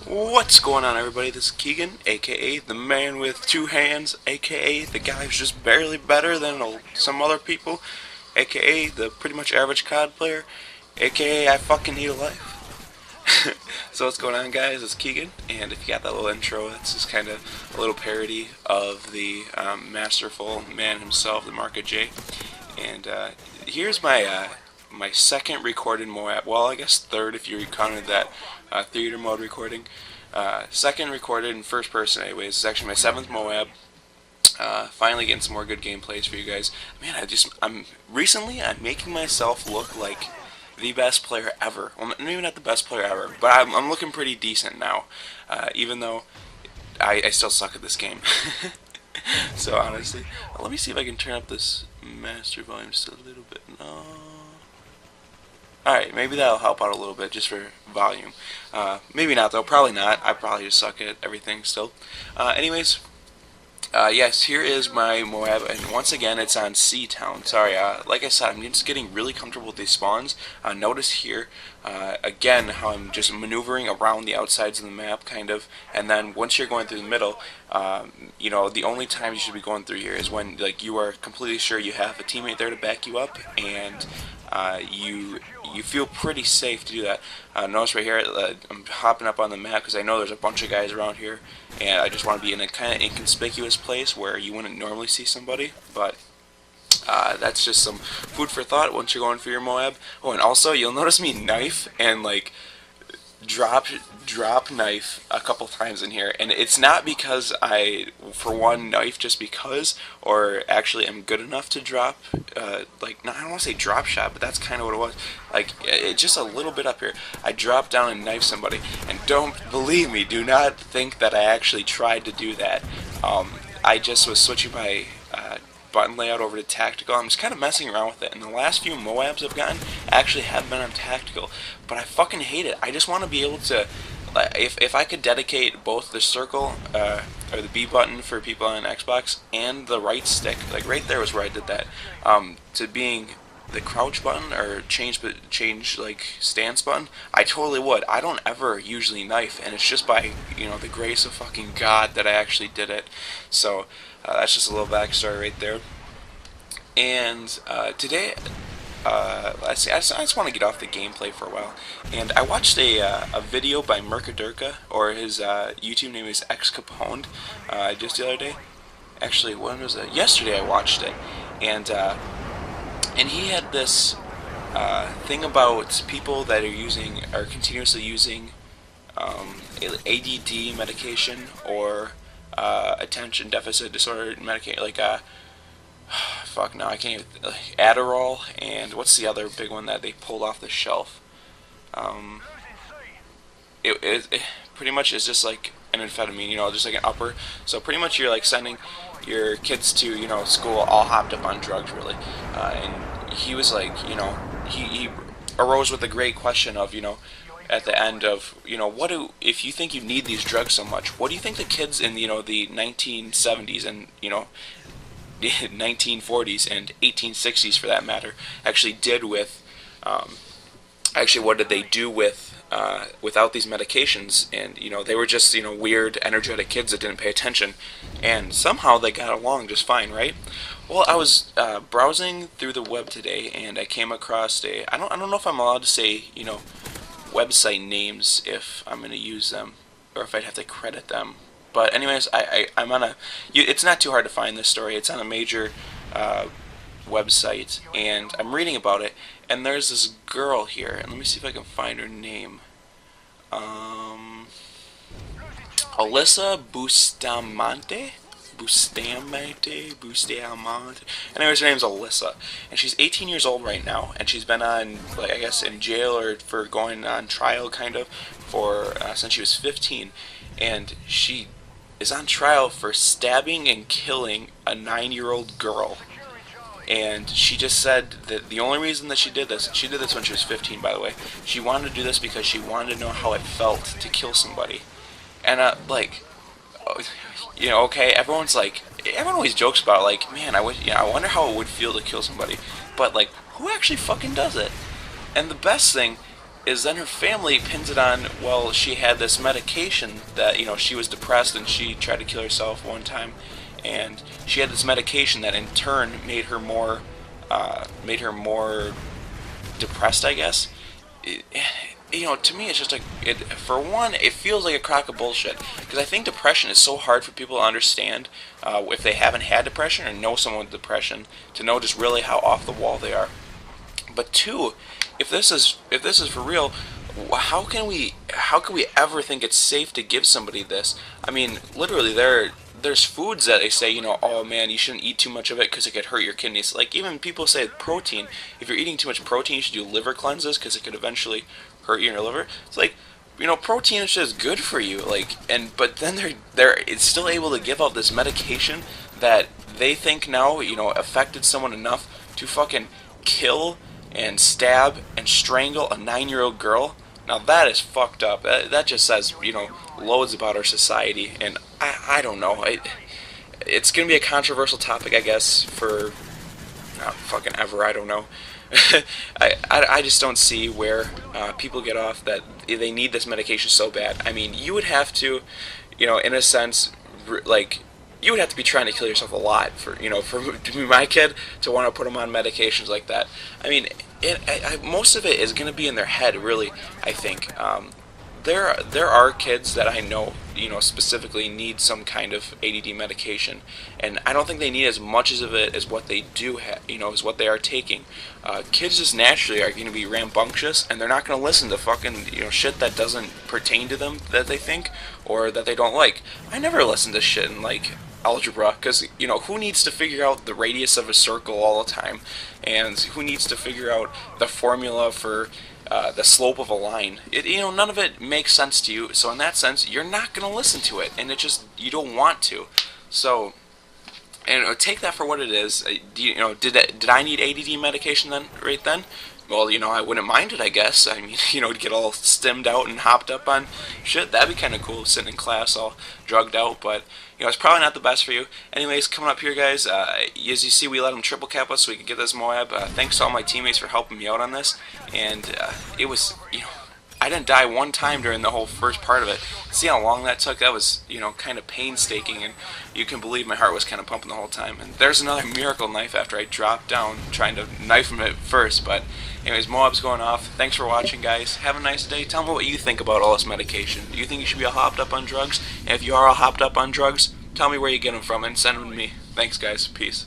What's going on, everybody? This is Keegan, aka the man with two hands, aka the guy who's just barely better than some other people, aka the pretty much average COD player, aka I fucking need a life. So what's going on, guys? It's Keegan, and if you got that little intro, it's just kind of a little parody of the masterful man himself, the Market J. And here's my second recorded MOAB. Well, I guess third if you counted that theater mode recording. Second recorded in first person, anyways. It's actually my seventh MOAB. Finally getting some more good gameplays for you guys. Man, I'm making myself look like the best player ever. Well, maybe not the best player ever, but I'm looking pretty decent now. Even though I still suck at this game. So honestly, let me see if I can turn up this master volume just a little bit. No. Alright, maybe that'll help out a little bit just for volume. Maybe not though, probably not. I probably just suck at everything still. Anyways, yes, here is my MOAB, and once again it's on C-Town. Sorry, like I said, I'm just getting really comfortable with these spawns. Notice here, again, how I'm just maneuvering around the outsides of the map, kind of, and then once you're going through the middle, you know, the only time you should be going through here is when, like, you are completely sure you have a teammate there to back you up, and you feel pretty safe to do that. Notice right here, I'm hopping up on the map because I know there's a bunch of guys around here, and I just want to be in a kind of inconspicuous place where you wouldn't normally see somebody. But that's just some food for thought once you're going for your MOAB. Oh, and also you'll notice me knife and like drop knife a couple times in here, and it's not because I, for one, knife just because, or actually am good enough to drop, like, no, I don't want to say drop shot, but that's kind of what it was, like, just a little bit up here. I dropped down and knifed somebody, and don't believe me, do not think that I actually tried to do that. I just was switching my button layout over to tactical. I'm just kind of messing around with it, and the last few MOABs I've gotten actually have been on tactical, but I fucking hate it. I just want to be able to, if I could dedicate both the circle or the B button for people on Xbox and the right stick, like right there was where I did that, to being the crouch button or change like stance button, I totally would. I don't ever usually knife, and it's just by, you know, the grace of fucking God that I actually did it. So that's just a little backstory right there. And today, let's see, I just want to get off the gameplay for a while, and I watched a video by Mercadurka, or his YouTube name is X Capone, just the other day. Actually, when was it? Yesterday I watched it, and he had this thing about people that are continuously using ADD medication or attention deficit disorder medication, like fuck no, I can't even, like, Adderall, and what's the other big one that they pulled off the shelf? It pretty much is just like an amphetamine, you know, just like an upper. So pretty much you're like sending your kids to, you know, school all hopped up on drugs, really. And he was like, you know, he arose with a great question of, you know, at the end of, you know, if you think you need these drugs so much, what do you think the kids in, you know, the 1970s and, you know, 1940s and 1860s for that matter actually did with, actually what did they do with, without these medications? And, you know, they were just, you know, weird, energetic kids that didn't pay attention, and somehow they got along just fine, right? Well, I was browsing through the web today, and I came across I don't know if I'm allowed to say, you know, website names if I'm going to use them, or if I'd have to credit them. But anyways, I'm on it's not too hard to find this story. It's on a major website, and I'm reading about it, and there's this girl here, and let me see if I can find her name. Alyssa Bustamante? Anyways, her name's Alyssa, and she's 18 years old right now, and she's been on, like, I guess in jail or for going on trial, kind of, for since she was 15, and she is on trial for stabbing and killing a 9-year-old girl. And she just said that the only reason that she did this when she was 15, by the way, she wanted to do this because she wanted to know how it felt to kill somebody. And like, you know, okay, everyone always jokes about, like, man, I wonder how it would feel to kill somebody. But, like, who actually fucking does it? And the best thing is then her family pins it on, well, she had this medication that, she was depressed and she tried to kill herself one time, and she had this medication that in turn made her more depressed, I guess. It, to me, it's just for one, it feels like a crock of bullshit. Because I think depression is so hard for people to understand if they haven't had depression or know someone with depression, to know just really how off the wall they are. But two, if this is for real, how can we ever think it's safe to give somebody this? I mean, literally, there's foods that they say, oh man, you shouldn't eat too much of it because it could hurt your kidneys. Like, even people say protein, if you're eating too much protein, you should do liver cleanses because it could eventually hurt your liver. It's like, protein is just good for you. Like, but then they're it's still able to give out this medication that they think now, affected someone enough to fucking kill and stab and strangle a 9-year-old girl. Now that is fucked up. That just says, loads about our society, and I don't know. It's gonna be a controversial topic, I guess, for fucking ever. I don't know. I just don't see where people get off that they need this medication so bad. I mean, you would have to, in a sense, like, you would have to be trying to kill yourself a lot for my kid to want to put him on medications like that. I mean, most of it is going to be in their head, really. I think there are kids that I know, specifically need some kind of ADD medication, and I don't think they need as much of it as what they do have, as what they are taking. Kids just naturally are going to be rambunctious, and they're not going to listen to fucking, shit that doesn't pertain to them, that they think, or that they don't like. I never listen to shit in, like, algebra, because, who needs to figure out the radius of a circle all the time, and who needs to figure out the formula for the slope of a line? None of it makes sense to you, so in that sense, you're not going to listen to it, and you don't want to. So, take that for what it is. Did I need ADD medication right then? Well, I wouldn't mind it, I guess. I mean, to get all stimmed out and hopped up on shit, that'd be kind of cool, sitting in class all drugged out, but, it's probably not the best for you. Anyways, coming up here, guys, as you see, we let them triple cap us so we could get this Moab. Thanks to all my teammates for helping me out on this, and it was, I didn't die one time during the whole first part of it. See how long that took? That was, kind of painstaking, and you can believe my heart was kind of pumping the whole time. And there's another miracle knife after I dropped down trying to knife him at first, but anyways, Moab's going off. Thanks for watching, guys. Have a nice day. Tell me what you think about all this medication. Do you think you should be all hopped up on drugs? And if you are all hopped up on drugs, tell me where you get them from and send them to me. Thanks, guys. Peace.